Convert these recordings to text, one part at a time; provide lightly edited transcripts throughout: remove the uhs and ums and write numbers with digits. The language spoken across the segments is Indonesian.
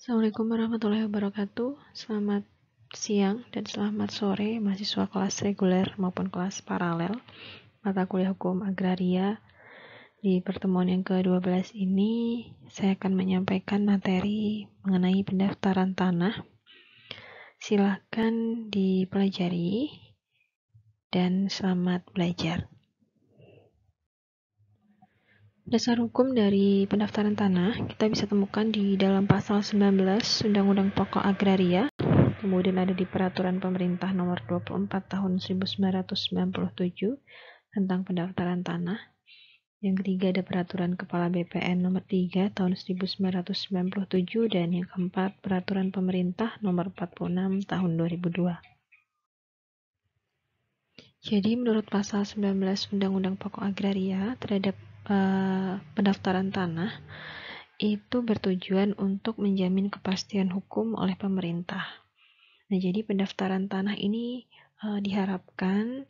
Assalamualaikum warahmatullahi wabarakatuh. Selamat siang dan selamat sore mahasiswa kelas reguler maupun kelas paralel mata kuliah hukum agraria. Di pertemuan yang ke-12 ini saya akan menyampaikan materi mengenai pendaftaran tanah. Silahkan dipelajari dan selamat belajar. Dasar hukum dari pendaftaran tanah kita bisa temukan di dalam pasal 19 Undang-Undang Pokok Agraria, kemudian ada di Peraturan Pemerintah Nomor 24 Tahun 1997 tentang pendaftaran tanah. Yang ketiga ada Peraturan Kepala BPN Nomor 3 Tahun 1997 dan yang keempat Peraturan Pemerintah Nomor 46 Tahun 2002. Jadi menurut pasal 19 Undang-Undang Pokok Agraria terhadap pendaftaran tanah itu bertujuan untuk menjamin kepastian hukum oleh pemerintah. Nah, jadi pendaftaran tanah ini diharapkan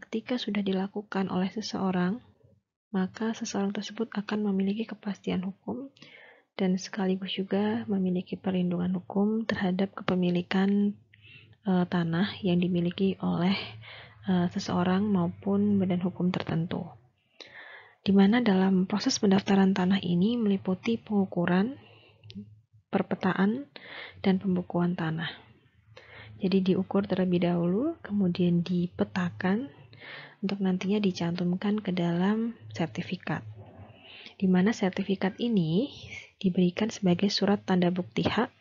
ketika sudah dilakukan oleh seseorang, maka seseorang tersebut akan memiliki kepastian hukum dan sekaligus juga memiliki perlindungan hukum terhadap kepemilikan tanah yang dimiliki oleh seseorang maupun badan hukum tertentu. Di mana dalam proses pendaftaran tanah ini meliputi pengukuran, perpetaan, dan pembukuan tanah. Jadi diukur terlebih dahulu, kemudian dipetakan untuk nantinya dicantumkan ke dalam sertifikat. Di mana sertifikat ini diberikan sebagai surat tanda bukti hak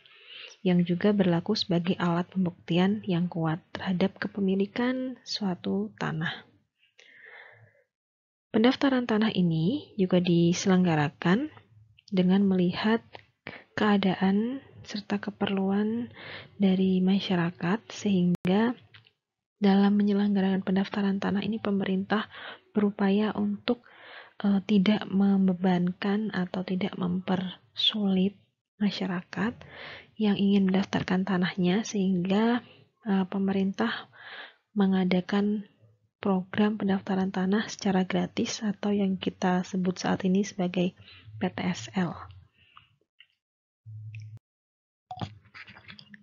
yang juga berlaku sebagai alat pembuktian yang kuat terhadap kepemilikan suatu tanah. Pendaftaran tanah ini juga diselenggarakan dengan melihat keadaan serta keperluan dari masyarakat, sehingga dalam menyelenggarakan pendaftaran tanah ini pemerintah berupaya untuk tidak membebankan atau tidak mempersulit masyarakat yang ingin mendaftarkan tanahnya, sehingga pemerintah mengadakan program pendaftaran tanah secara gratis atau yang kita sebut saat ini sebagai PTSL.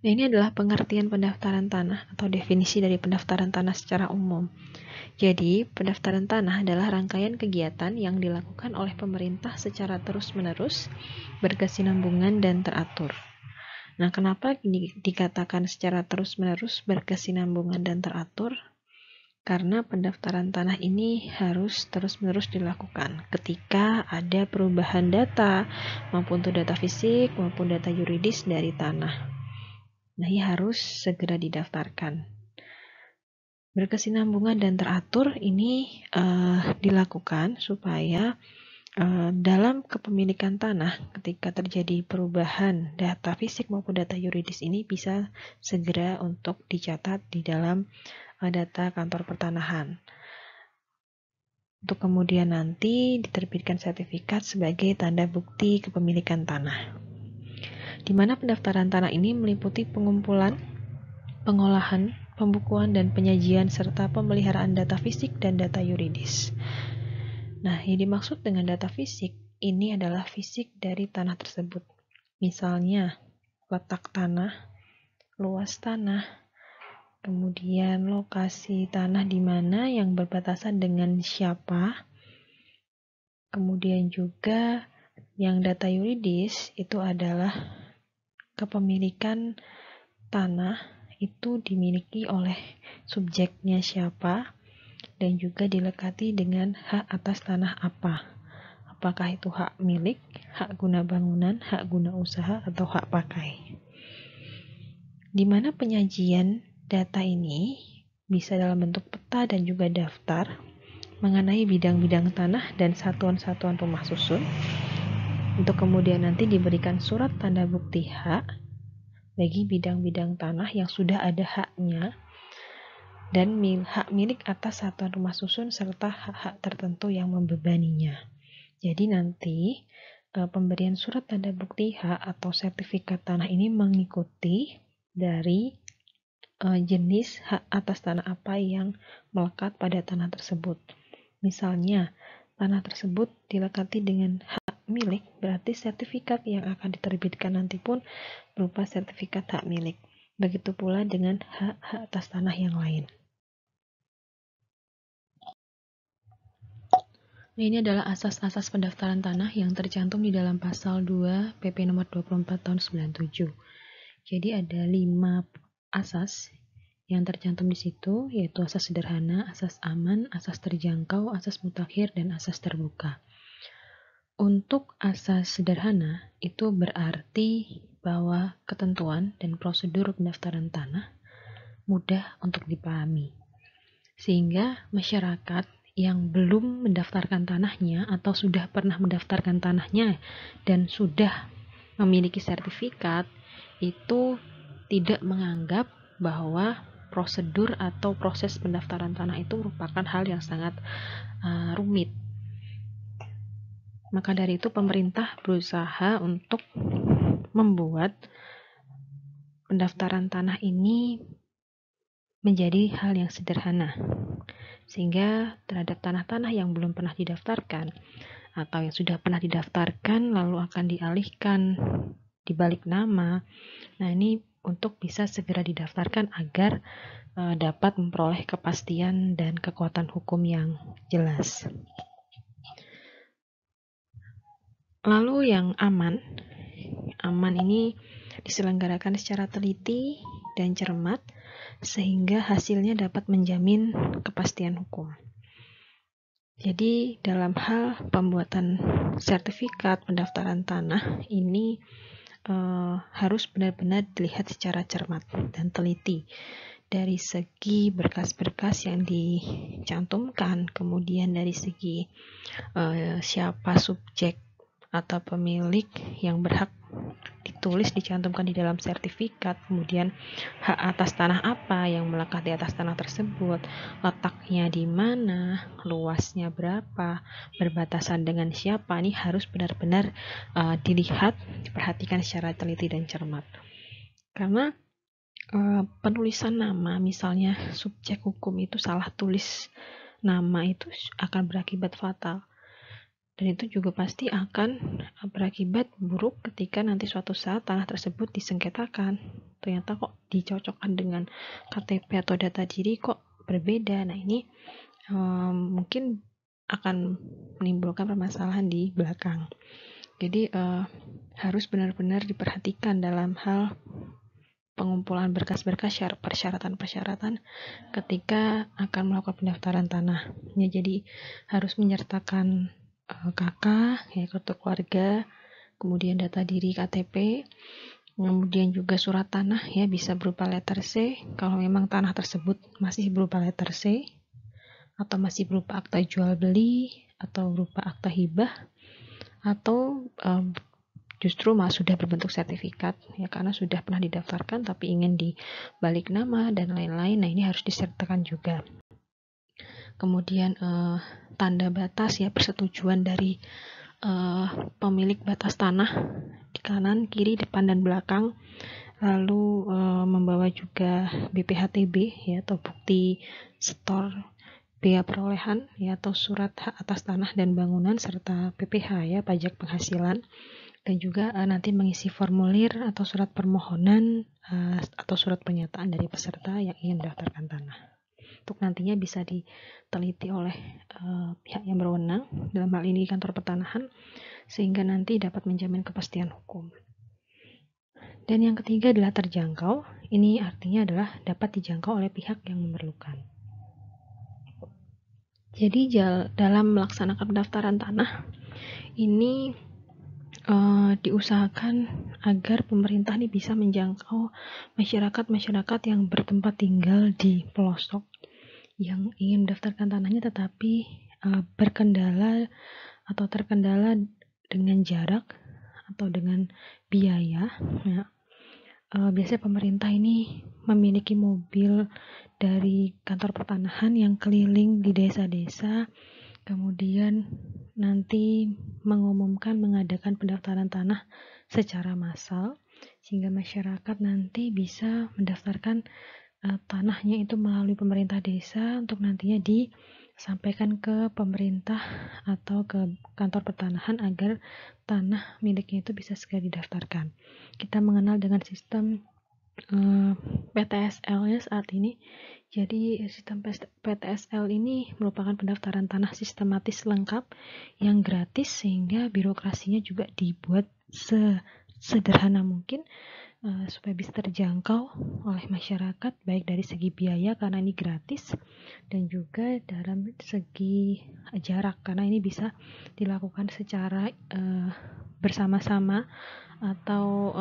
Nah, ini adalah pengertian pendaftaran tanah atau definisi dari pendaftaran tanah secara umum. Jadi, pendaftaran tanah adalah rangkaian kegiatan yang dilakukan oleh pemerintah secara terus-menerus, berkesinambungan dan teratur. Nah, kenapa dikatakan secara terus-menerus, berkesinambungan dan teratur? Karena pendaftaran tanah ini harus terus-menerus dilakukan ketika ada perubahan data, maupun itu data fisik maupun data yuridis dari tanah. Nah, ini harus segera didaftarkan. Berkesinambungan dan teratur ini dilakukan supaya dalam kepemilikan tanah ketika terjadi perubahan data fisik maupun data yuridis ini bisa segera untuk dicatat di dalam data kantor pertanahan, untuk kemudian nanti diterbitkan sertifikat sebagai tanda bukti kepemilikan tanah. Di mana pendaftaran tanah ini meliputi pengumpulan, pengolahan, pembukuan, dan penyajian serta pemeliharaan data fisik dan data yuridis. Nah, yang dimaksud dengan data fisik ini adalah fisik dari tanah tersebut. Misalnya, letak tanah, luas tanah, kemudian lokasi tanah di mana yang berbatasan dengan siapa, kemudian juga yang data yuridis itu adalah kepemilikan tanah itu dimiliki oleh subjeknya siapa dan juga dilekati dengan hak atas tanah apa. Apakah itu hak milik, hak guna bangunan, hak guna usaha, atau hak pakai. Di mana penyajian data ini bisa dalam bentuk peta dan juga daftar mengenai bidang-bidang tanah dan satuan-satuan rumah susun, untuk kemudian nanti diberikan surat tanda bukti hak bagi bidang-bidang tanah yang sudah ada haknya dan hak milik atas satuan rumah susun serta hak-hak tertentu yang membebaninya. Jadi nanti pemberian surat tanda bukti hak atau sertifikat tanah ini mengikuti dari jenis hak atas tanah apa yang melekat pada tanah tersebut. Misalnya, tanah tersebut dilekati dengan hak milik, berarti sertifikat yang akan diterbitkan nanti pun berupa sertifikat hak milik. Begitu pula dengan hak-hak atas tanah yang lain. Nah, ini adalah asas-asas pendaftaran tanah yang tercantum di dalam pasal 2 PP nomor 24 tahun 97. Jadi ada 5 asas yang tercantum di situ, yaitu asas sederhana, asas aman, asas terjangkau, asas mutakhir, dan asas terbuka. Untuk asas sederhana, itu berarti bahwa ketentuan dan prosedur pendaftaran tanah mudah untuk dipahami. Sehingga masyarakat yang belum mendaftarkan tanahnya atau sudah pernah mendaftarkan tanahnya dan sudah memiliki sertifikat, itu tidak menganggap bahwa prosedur atau proses pendaftaran tanah itu merupakan hal yang sangat rumit. Maka dari itu pemerintah berusaha untuk membuat pendaftaran tanah ini menjadi hal yang sederhana, sehingga terhadap tanah-tanah yang belum pernah didaftarkan atau yang sudah pernah didaftarkan lalu akan dialihkan dibalik nama, nah ini untuk bisa segera didaftarkan agar dapat memperoleh kepastian dan kekuatan hukum yang jelas. Lalu yang aman ini diselenggarakan secara teliti dan cermat sehingga hasilnya dapat menjamin kepastian hukum. Jadi dalam hal pembuatan sertifikat pendaftaran tanah ini harus benar-benar dilihat secara cermat dan teliti dari segi berkas-berkas yang dicantumkan, kemudian dari segi siapa subjek atau pemilik yang berhak ditulis dicantumkan di dalam sertifikat, kemudian hak atas tanah apa yang melekat di atas tanah tersebut, letaknya di mana, luasnya berapa, berbatasan dengan siapa, ini harus benar-benar dilihat, diperhatikan secara teliti dan cermat. Karena penulisan nama, misalnya subjek hukum itu salah tulis nama, itu akan berakibat fatal. Dan itu juga pasti akan berakibat buruk ketika nanti suatu saat tanah tersebut disengketakan. Ternyata kok dicocokkan dengan KTP atau data diri kok berbeda. Nah ini mungkin akan menimbulkan permasalahan di belakang. Jadi harus benar-benar diperhatikan dalam hal pengumpulan berkas-berkas persyaratan-persyaratan ketika akan melakukan pendaftaran tanah. Ya, jadi harus menyertakan KK, ya kartu keluarga, kemudian data diri KTP, kemudian juga surat tanah ya bisa berupa letter C kalau memang tanah tersebut masih berupa letter C atau masih berupa akta jual beli atau berupa akta hibah atau justru sudah berbentuk sertifikat ya karena sudah pernah didaftarkan tapi ingin dibalik nama dan lain-lain. Nah ini harus disertakan juga. Kemudian tanda batas ya persetujuan dari pemilik batas tanah di kanan, kiri, depan dan belakang. Lalu membawa juga BPHTB ya atau bukti setor biaya perolehan ya atau surat hak atas tanah dan bangunan serta PPh ya pajak penghasilan. Dan juga nanti mengisi formulir atau surat permohonan atau surat pernyataan dari peserta yang ingin mendaftarkan tanah. Untuk nantinya bisa diteliti oleh pihak yang berwenang, dalam hal ini kantor pertanahan, sehingga nanti dapat menjamin kepastian hukum. Dan yang ketiga adalah terjangkau. Ini artinya adalah dapat dijangkau oleh pihak yang memerlukan. Jadi dalam melaksanakan pendaftaran tanah ini diusahakan agar pemerintah ini bisa menjangkau masyarakat yang bertempat tinggal di pelosok yang ingin mendaftarkan tanahnya tetapi berkendala atau terkendala dengan jarak atau dengan biaya. Ya. Biasanya pemerintah ini memiliki mobil dari kantor pertanahan yang keliling di desa-desa, kemudian nanti mengadakan pendaftaran tanah secara massal sehingga masyarakat nanti bisa mendaftarkan tanahnya itu melalui pemerintah desa untuk nantinya sampaikan ke pemerintah atau ke kantor pertanahan agar tanah miliknya itu bisa segera didaftarkan. Kita mengenal dengan sistem PTSL-nya saat ini. Jadi sistem PTSL ini merupakan pendaftaran tanah sistematis lengkap yang gratis, sehingga birokrasinya juga dibuat sederhana mungkin supaya bisa terjangkau oleh masyarakat, baik dari segi biaya karena ini gratis, dan juga dalam segi jarak karena ini bisa dilakukan secara bersama-sama atau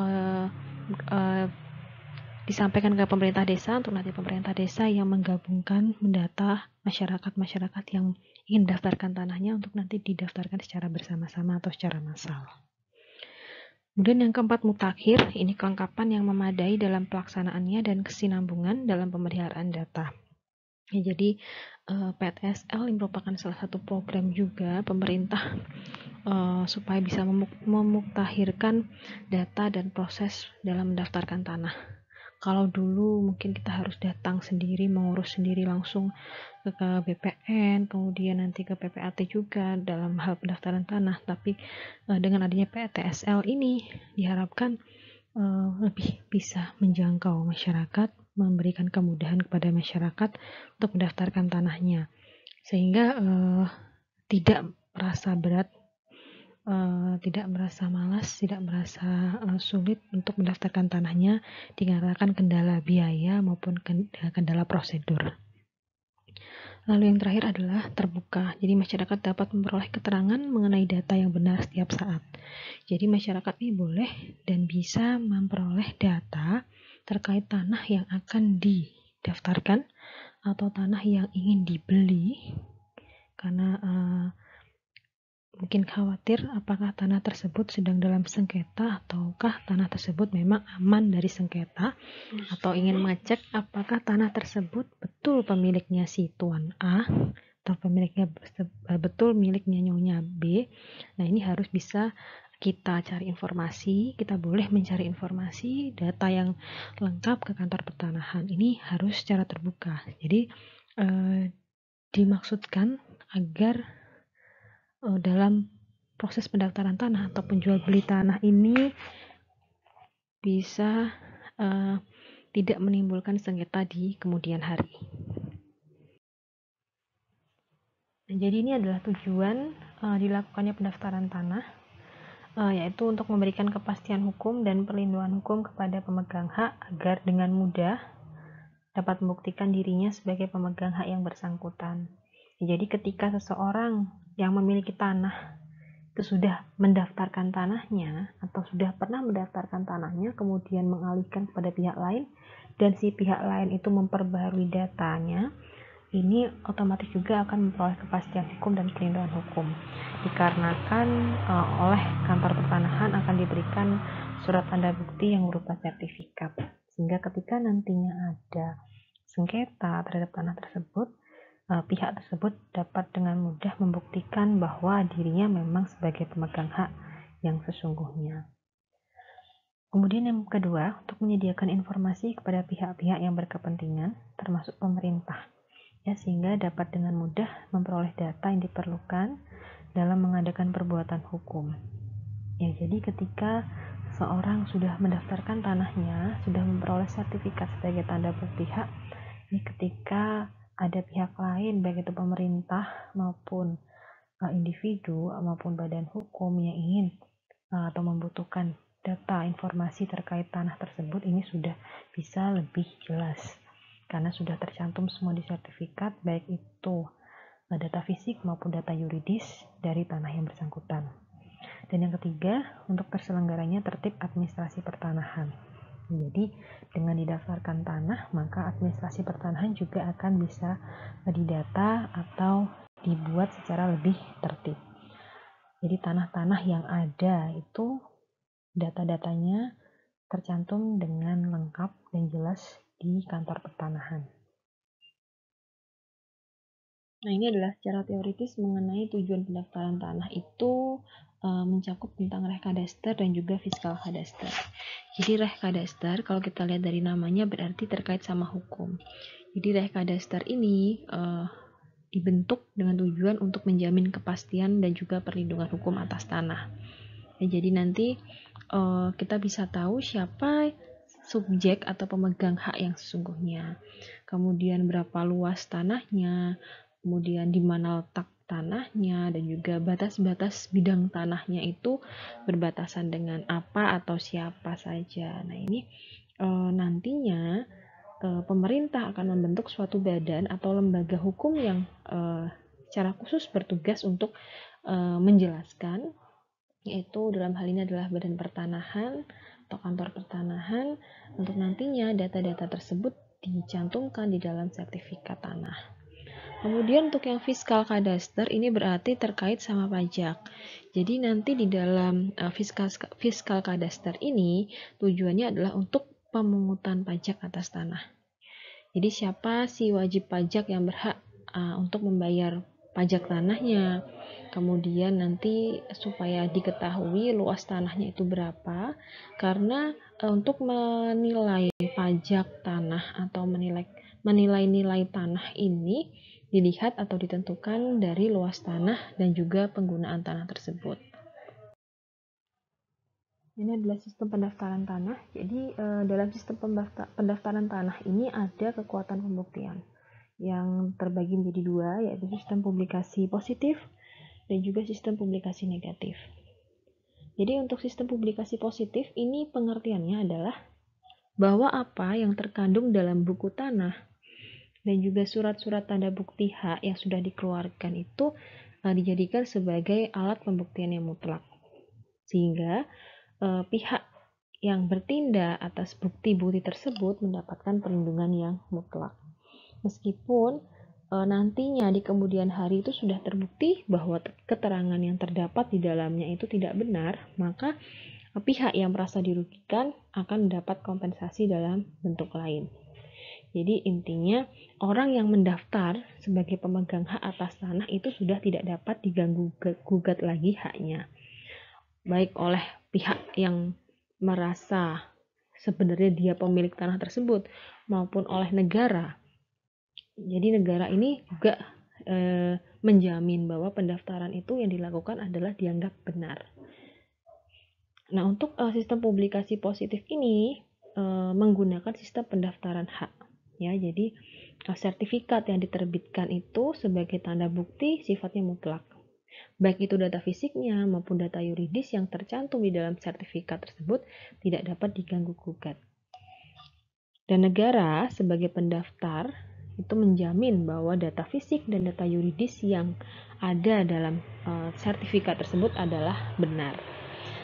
disampaikan ke pemerintah desa untuk nanti pemerintah desa yang menggabungkan mendata masyarakat yang ingin mendaftarkan tanahnya untuk nanti didaftarkan secara bersama-sama atau secara massal. Kemudian yang keempat, mutakhir. Ini kelengkapan yang memadai dalam pelaksanaannya dan kesinambungan dalam pemeliharaan data. Ya, jadi PTSL merupakan salah satu program juga pemerintah supaya bisa memutakhirkan data dan proses dalam mendaftarkan tanah. Kalau dulu mungkin kita harus datang sendiri, mengurus sendiri langsung ke BPN, kemudian nanti ke PPAT juga dalam hal pendaftaran tanah. Tapi dengan adanya PTSL ini diharapkan lebih bisa menjangkau masyarakat, memberikan kemudahan kepada masyarakat untuk mendaftarkan tanahnya, sehingga tidak merasa berat, tidak merasa malas, tidak merasa sulit untuk mendaftarkan tanahnya dikarenakan kendala biaya maupun kendala prosedur. Lalu yang terakhir adalah terbuka. Jadi masyarakat dapat memperoleh keterangan mengenai data yang benar setiap saat. Jadi masyarakat ini boleh dan bisa memperoleh data terkait tanah yang akan didaftarkan atau tanah yang ingin dibeli, karena mungkin khawatir apakah tanah tersebut sedang dalam sengketa ataukah tanah tersebut memang aman dari sengketa, atau ingin mengecek apakah tanah tersebut betul pemiliknya si Tuan A atau pemiliknya betul miliknya Nyonya B. Nah, ini harus bisa kita cari informasi, kita boleh mencari informasi data yang lengkap ke kantor pertanahan. Ini harus secara terbuka. Jadi dimaksudkan agar dalam proses pendaftaran tanah atau penjual beli tanah ini bisa tidak menimbulkan sengketa di kemudian hari. Nah, jadi ini adalah tujuan dilakukannya pendaftaran tanah, yaitu untuk memberikan kepastian hukum dan perlindungan hukum kepada pemegang hak agar dengan mudah dapat membuktikan dirinya sebagai pemegang hak yang bersangkutan. Jadi ketika seseorang yang memiliki tanah itu sudah mendaftarkan tanahnya atau sudah pernah mendaftarkan tanahnya, kemudian mengalihkan kepada pihak lain, dan si pihak lain itu memperbarui datanya, ini otomatis juga akan memperoleh kepastian hukum dan perlindungan hukum. Dikarenakan oleh kantor pertanahan akan diberikan surat tanda bukti yang berupa sertifikat, sehingga ketika nantinya ada sengketa terhadap tanah tersebut, pihak tersebut dapat dengan mudah membuktikan bahwa dirinya memang sebagai pemegang hak yang sesungguhnya. Kemudian yang kedua, untuk menyediakan informasi kepada pihak-pihak yang berkepentingan, termasuk pemerintah, ya, sehingga dapat dengan mudah memperoleh data yang diperlukan dalam mengadakan perbuatan hukum. Ya, jadi ketika seseorang sudah mendaftarkan tanahnya, sudah memperoleh sertifikat sebagai tanda bukti hak, ini ketika ada pihak lain, baik itu pemerintah maupun individu maupun badan hukum yang ingin atau membutuhkan data informasi terkait tanah tersebut, ini sudah bisa lebih jelas karena sudah tercantum semua di sertifikat, baik itu data fisik maupun data yuridis dari tanah yang bersangkutan. Dan yang ketiga, untuk terselenggaranya tertib administrasi pertanahan. Jadi dengan didaftarkan tanah, maka administrasi pertanahan juga akan bisa didata atau dibuat secara lebih tertib. Jadi tanah-tanah yang ada itu data-datanya tercantum dengan lengkap dan jelas di kantor pertanahan. Nah, ini adalah secara teoritis mengenai tujuan pendaftaran tanah itu mencakup tentang Rehkadaster dan juga Fiskal Kadaster. Jadi Rehkadaster kalau kita lihat dari namanya berarti terkait sama hukum. Jadi Rehkadaster ini dibentuk dengan tujuan untuk menjamin kepastian dan juga perlindungan hukum atas tanah. Ya, jadi nanti kita bisa tahu siapa subjek atau pemegang hak yang sesungguhnya, kemudian berapa luas tanahnya, kemudian di mana letak tanahnya, dan juga batas-batas bidang tanahnya itu berbatasan dengan apa atau siapa saja. Nah, ini nantinya pemerintah akan membentuk suatu badan atau lembaga hukum yang secara khusus bertugas untuk menjelaskan, yaitu dalam hal ini adalah Badan Pertanahan atau Kantor Pertanahan, untuk nantinya data-data tersebut dicantumkan di dalam sertifikat tanah. Kemudian untuk yang fiskal kadaster ini berarti terkait sama pajak. Jadi nanti di dalam fiskal kadaster ini tujuannya adalah untuk pemungutan pajak atas tanah. Jadi siapa sih wajib pajak yang berhak untuk membayar pajak tanahnya. Kemudian nanti supaya diketahui luas tanahnya itu berapa, karena untuk menilai pajak tanah atau menilai-nilai tanah ini dilihat atau ditentukan dari luas tanah dan juga penggunaan tanah tersebut. Ini adalah sistem pendaftaran tanah. Jadi dalam sistem pendaftaran tanah ini ada kekuatan pembuktian yang terbagi menjadi dua, yaitu sistem publikasi positif dan juga sistem publikasi negatif. Jadi untuk sistem publikasi positif ini pengertiannya adalah bahwa apa yang terkandung dalam buku tanah dan juga surat-surat tanda bukti hak yang sudah dikeluarkan itu dijadikan sebagai alat pembuktian yang mutlak, sehingga pihak yang bertindak atas bukti-bukti tersebut mendapatkan perlindungan yang mutlak. Meskipun nantinya di kemudian hari itu sudah terbukti bahwa keterangan yang terdapat di dalamnya itu tidak benar, maka pihak yang merasa dirugikan akan mendapat kompensasi dalam bentuk lain. Jadi intinya orang yang mendaftar sebagai pemegang hak atas tanah itu sudah tidak dapat diganggu gugat lagi haknya, baik oleh pihak yang merasa sebenarnya dia pemilik tanah tersebut maupun oleh negara. Jadi negara ini juga menjamin bahwa pendaftaran itu yang dilakukan adalah dianggap benar. Nah, untuk sistem publikasi positif ini menggunakan sistem pendaftaran hak. Ya, jadi sertifikat yang diterbitkan itu sebagai tanda bukti sifatnya mutlak. Baik itu data fisiknya maupun data yuridis yang tercantum di dalam sertifikat tersebut tidak dapat diganggu gugat. Dan negara sebagai pendaftar itu menjamin bahwa data fisik dan data yuridis yang ada dalam sertifikat tersebut adalah benar.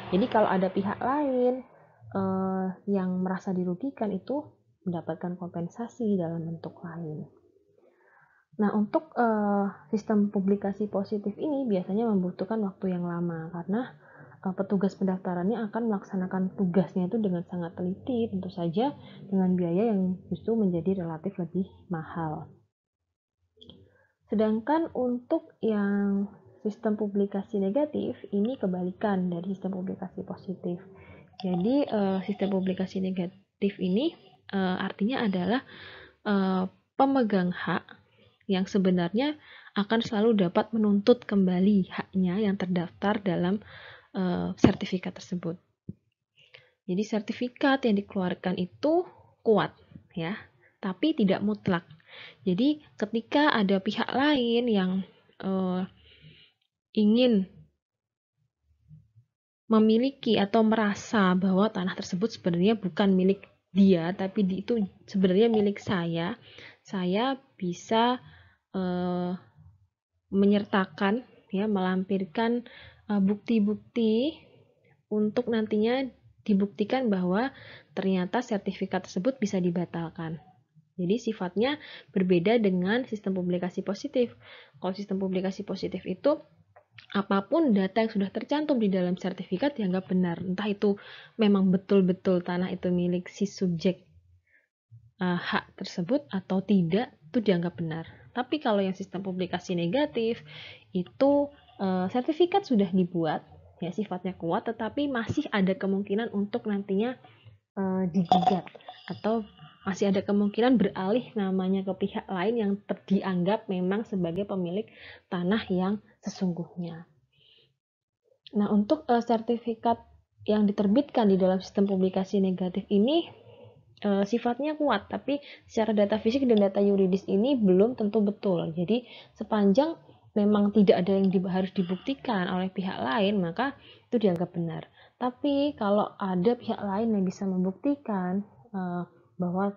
Jadi kalau ada pihak lain yang merasa dirugikan itu mendapatkan kompensasi dalam bentuk lain. Nah, untuk sistem publikasi positif ini biasanya membutuhkan waktu yang lama karena petugas pendaftarannya akan melaksanakan tugasnya itu dengan sangat teliti, tentu saja dengan biaya yang justru menjadi relatif lebih mahal. Sedangkan untuk yang sistem publikasi negatif ini kebalikan dari sistem publikasi positif. Jadi sistem publikasi negatif ini artinya adalah pemegang hak yang sebenarnya akan selalu dapat menuntut kembali haknya yang terdaftar dalam sertifikat tersebut. Jadi sertifikat yang dikeluarkan itu kuat, ya, tapi tidak mutlak. Jadi ketika ada pihak lain yang ingin memiliki atau merasa bahwa tanah tersebut sebenarnya bukan milik dia, tapi itu sebenarnya milik saya bisa menyertakan, ya, melampirkan bukti-bukti untuk nantinya dibuktikan bahwa ternyata sertifikat tersebut bisa dibatalkan. Jadi sifatnya berbeda dengan sistem publikasi positif. Kalau sistem publikasi positif itu apapun data yang sudah tercantum di dalam sertifikat dianggap benar. Entah itu memang betul-betul tanah itu milik si subjek hak tersebut atau tidak, itu dianggap benar. Tapi kalau yang sistem publikasi negatif itu sertifikat sudah dibuat, ya, sifatnya kuat, tetapi masih ada kemungkinan untuk nantinya digugat atau masih ada kemungkinan beralih namanya ke pihak lain yang dianggap memang sebagai pemilik tanah yang sesungguhnya. Nah, untuk sertifikat yang diterbitkan di dalam sistem publikasi negatif ini sifatnya kuat, tapi secara data fisik dan data yuridis ini belum tentu betul. Jadi sepanjang memang tidak ada yang harus dibuktikan oleh pihak lain, maka itu dianggap benar. Tapi kalau ada pihak lain yang bisa membuktikan bahwa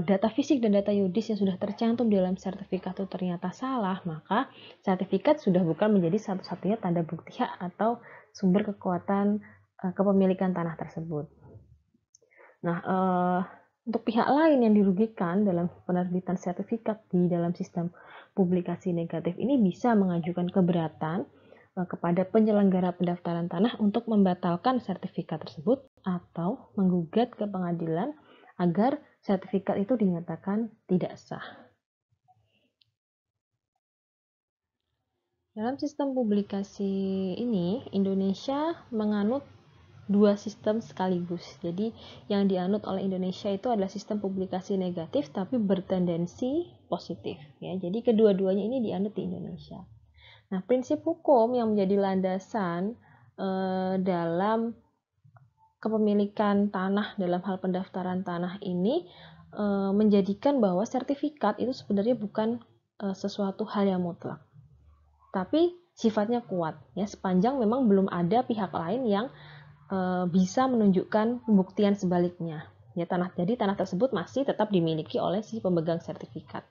data fisik dan data yuridis yang sudah tercantum dalam sertifikat itu ternyata salah, maka sertifikat sudah bukan menjadi satu-satunya tanda bukti hak atau sumber kekuatan kepemilikan tanah tersebut. Nah, untuk pihak lain yang dirugikan dalam penerbitan sertifikat di dalam sistem publikasi negatif ini bisa mengajukan keberatan kepada penyelenggara pendaftaran tanah untuk membatalkan sertifikat tersebut atau menggugat ke pengadilan agar sertifikat itu dinyatakan tidak sah. Dalam sistem publikasi ini, Indonesia menganut dua sistem sekaligus. Jadi yang dianut oleh Indonesia itu adalah sistem publikasi negatif tapi bertendensi positif ya. Jadi kedua-duanya ini dianut di Indonesia. Nah, prinsip hukum yang menjadi landasan dalam kepemilikan tanah dalam hal pendaftaran tanah ini menjadikan bahwa sertifikat itu sebenarnya bukan sesuatu hal yang mutlak. Tapi sifatnya kuat ya, sepanjang memang belum ada pihak lain yang bisa menunjukkan pembuktian sebaliknya. Ya, jadi tanah tersebut masih tetap dimiliki oleh si pemegang sertifikat.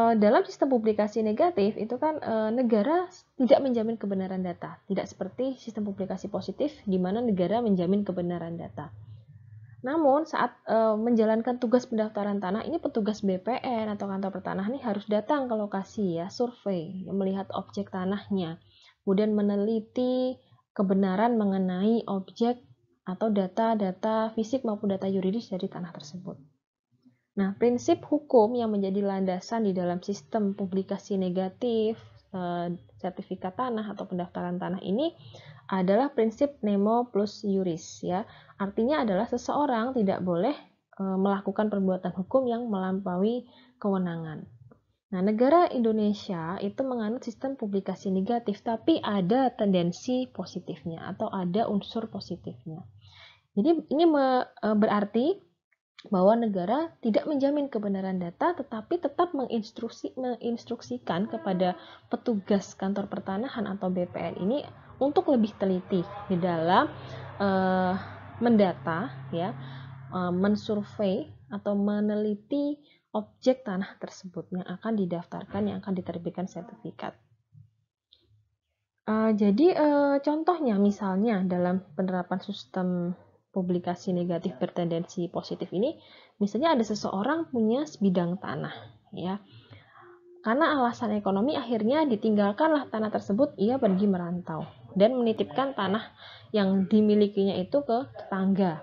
Dalam sistem publikasi negatif itu kan negara tidak menjamin kebenaran data, tidak seperti sistem publikasi positif di mana negara menjamin kebenaran data. Namun saat menjalankan tugas pendaftaran tanah ini, petugas BPN atau kantor pertanahan ini harus datang ke lokasi ya, survei, melihat objek tanahnya, kemudian meneliti kebenaran mengenai objek atau data-data fisik maupun data yuridis dari tanah tersebut. Nah, prinsip hukum yang menjadi landasan di dalam sistem publikasi negatif sertifikat tanah atau pendaftaran tanah ini adalah prinsip nemo plus iuris ya. Artinya adalah seseorang tidak boleh melakukan perbuatan hukum yang melampaui kewenangan. Nah, negara Indonesia itu menganut sistem publikasi negatif, tapi ada tendensi positifnya atau ada unsur positifnya. Jadi ini berarti bahwa negara tidak menjamin kebenaran data, tetapi tetap menginstruksikan kepada petugas kantor pertanahan atau BPN ini untuk lebih teliti di dalam mendata, ya, mensurvei atau meneliti objek tanah tersebut yang akan didaftarkan, yang akan diterbitkan sertifikat. Jadi contohnya misalnya dalam penerapan sistem publikasi negatif bertendensi positif ini, misalnya ada seseorang punya sebidang tanah, ya. Karena alasan ekonomi akhirnya ditinggalkanlah tanah tersebut, ia pergi merantau dan menitipkan tanah yang dimilikinya itu ke tetangga.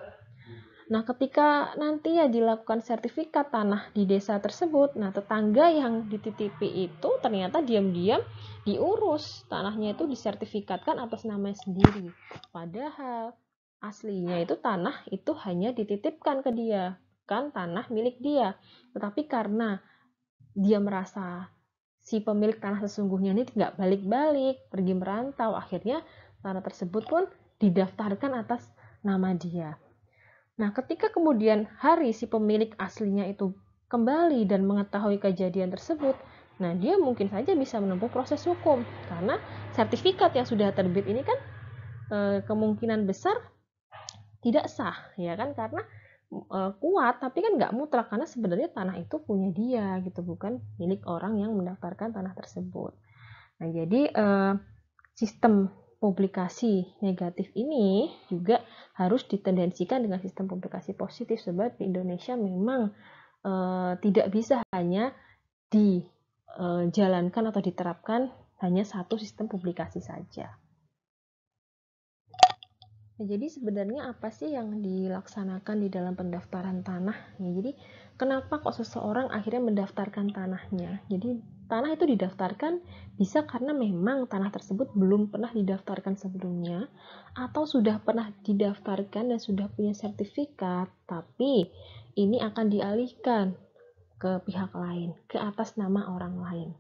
Nah, ketika nanti ya dilakukan sertifikat tanah di desa tersebut, nah tetangga yang dititipi itu ternyata diam-diam diurus, tanahnya itu disertifikatkan atas namanya sendiri. Padahal aslinya itu tanah itu hanya dititipkan ke dia, kan tanah milik dia. Tetapi karena dia merasa si pemilik tanah sesungguhnya ini tidak balik-balik, pergi merantau, akhirnya tanah tersebut pun didaftarkan atas nama dia. Nah, ketika kemudian hari si pemilik aslinya itu kembali dan mengetahui kejadian tersebut, nah dia mungkin saja bisa menempuh proses hukum karena sertifikat yang sudah terbit ini kan kemungkinan besar tidak sah, ya kan, karena kuat tapi kan nggak mutlak karena sebenarnya tanah itu punya dia gitu, bukan milik orang yang mendaftarkan tanah tersebut. Nah, jadi sistem publikasi negatif ini juga harus ditendensikan dengan sistem publikasi positif, sebab di Indonesia memang tidak bisa hanya dijalankan atau diterapkan hanya satu sistem publikasi saja. Nah, jadi sebenarnya apa sih yang dilaksanakan di dalam pendaftaran tanah? Ya, jadi kenapa kok seseorang akhirnya mendaftarkan tanahnya. Jadi tanah itu didaftarkan bisa karena memang tanah tersebut belum pernah didaftarkan sebelumnya, atau sudah pernah didaftarkan dan sudah punya sertifikat, tapi ini akan dialihkan ke pihak lain, ke atas nama orang lain.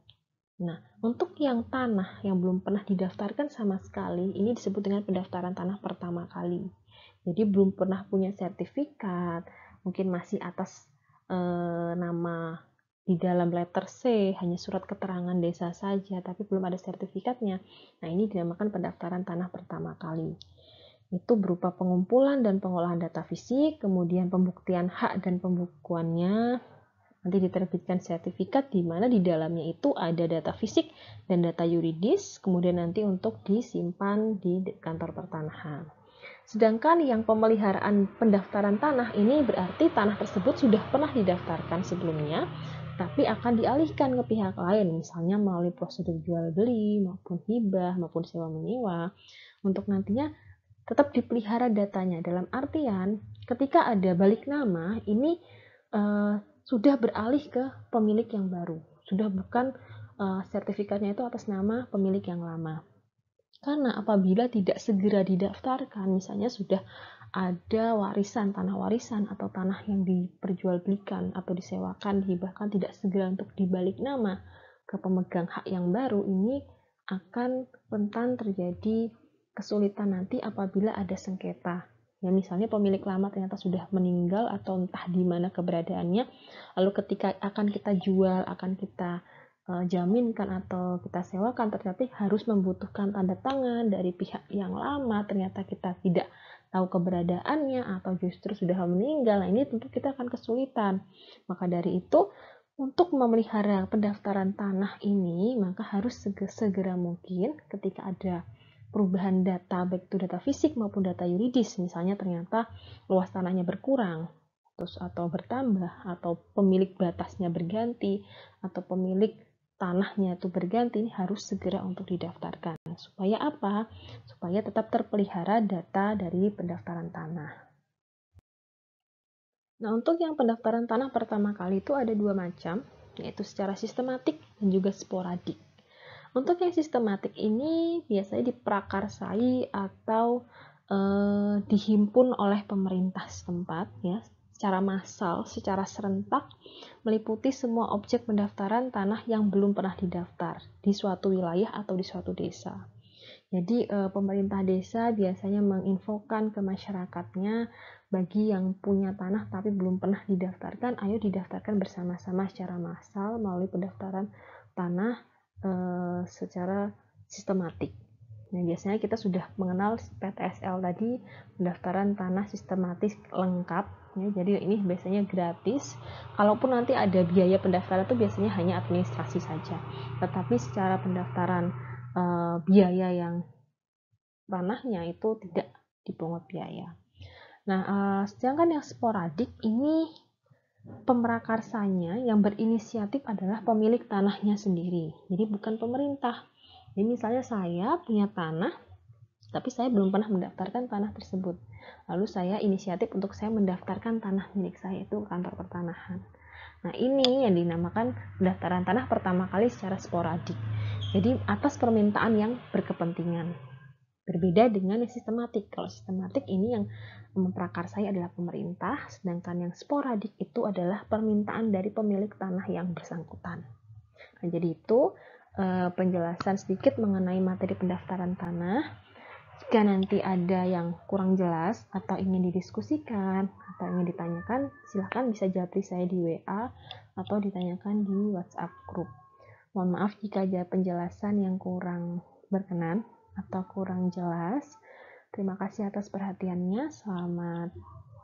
Nah, untuk yang tanah yang belum pernah didaftarkan sama sekali, ini disebut dengan pendaftaran tanah pertama kali. Jadi belum pernah punya sertifikat, mungkin masih atas nama di dalam letter C, hanya surat keterangan desa saja, tapi belum ada sertifikatnya. Nah, ini dinamakan pendaftaran tanah pertama kali. Itu berupa pengumpulan dan pengolahan data fisik, kemudian pembuktian hak dan pembukuannya, nanti diterbitkan sertifikat di mana di dalamnya itu ada data fisik dan data yuridis, kemudian nanti untuk disimpan di kantor pertanahan. Sedangkan yang pemeliharaan pendaftaran tanah ini berarti tanah tersebut sudah pernah didaftarkan sebelumnya, tapi akan dialihkan ke pihak lain, misalnya melalui prosedur jual beli, maupun hibah, maupun sewa menyewa, untuk nantinya tetap dipelihara datanya. Dalam artian, ketika ada balik nama, ini sudah beralih ke pemilik yang baru, sudah bukan sertifikatnya itu atas nama pemilik yang lama. Karena apabila tidak segera didaftarkan, misalnya sudah ada warisan, tanah warisan atau tanah yang diperjualbelikan atau disewakan, dihibahkan, tidak segera untuk dibalik nama ke pemegang hak yang baru, ini akan rentan terjadi kesulitan nanti apabila ada sengketa. Ya, misalnya pemilik lama ternyata sudah meninggal atau entah di mana keberadaannya, lalu ketika akan kita jual, akan kita jaminkan atau kita sewakan, tetapi harus membutuhkan tanda tangan dari pihak yang lama, ternyata kita tidak tahu keberadaannya atau justru sudah meninggal. Nah, ini tentu kita akan kesulitan. Maka dari itu, untuk memelihara pendaftaran tanah ini, maka harus segera mungkin ketika ada perubahan data, baik itu data fisik maupun data yuridis, misalnya ternyata luas tanahnya berkurang, terus atau bertambah, atau pemilik batasnya berganti, atau pemilik tanahnya itu berganti, ini harus segera untuk didaftarkan. Supaya apa? Supaya tetap terpelihara data dari pendaftaran tanah. Nah, untuk yang pendaftaran tanah pertama kali itu ada dua macam, yaitu secara sistematik dan juga sporadik. Untuk yang sistematik ini biasanya diprakarsai atau dihimpun oleh pemerintah setempat, ya, secara massal, secara serentak, meliputi semua objek pendaftaran tanah yang belum pernah didaftar di suatu wilayah atau di suatu desa. Jadi pemerintah desa biasanya menginfokan ke masyarakatnya, bagi yang punya tanah tapi belum pernah didaftarkan, ayo didaftarkan bersama-sama secara massal melalui pendaftaran tanah secara sistematik. Nah, biasanya kita sudah mengenal PTSL tadi, pendaftaran tanah sistematis lengkap, ya, jadi ini biasanya gratis. Kalaupun nanti ada biaya pendaftaran itu biasanya hanya administrasi saja, tetapi secara pendaftaran biaya yang tanahnya itu tidak dipungut biaya. Nah, sedangkan yang sporadik ini pemrakarsanya yang berinisiatif adalah pemilik tanahnya sendiri, jadi bukan pemerintah. Jadi misalnya saya punya tanah, tapi saya belum pernah mendaftarkan tanah tersebut. Lalu saya inisiatif untuk saya mendaftarkan tanah milik saya itu ke kantor pertanahan. Nah, ini yang dinamakan pendaftaran tanah pertama kali secara sporadik. Jadi atas permintaan yang berkepentingan. Berbeda dengan yang sistematik. Kalau sistematik ini yang memprakarsai adalah pemerintah, sedangkan yang sporadik itu adalah permintaan dari pemilik tanah yang bersangkutan. Nah, jadi itu penjelasan sedikit mengenai materi pendaftaran tanah. Jika nanti ada yang kurang jelas atau ingin didiskusikan atau ingin ditanyakan, silahkan bisa japri saya di WA atau ditanyakan di WhatsApp group. Mohon maaf jika ada penjelasan yang kurang berkenan atau kurang jelas. Terima kasih atas perhatiannya. Selamat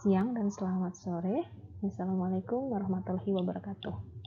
siang dan selamat sore. Wassalamualaikum warahmatullahi wabarakatuh.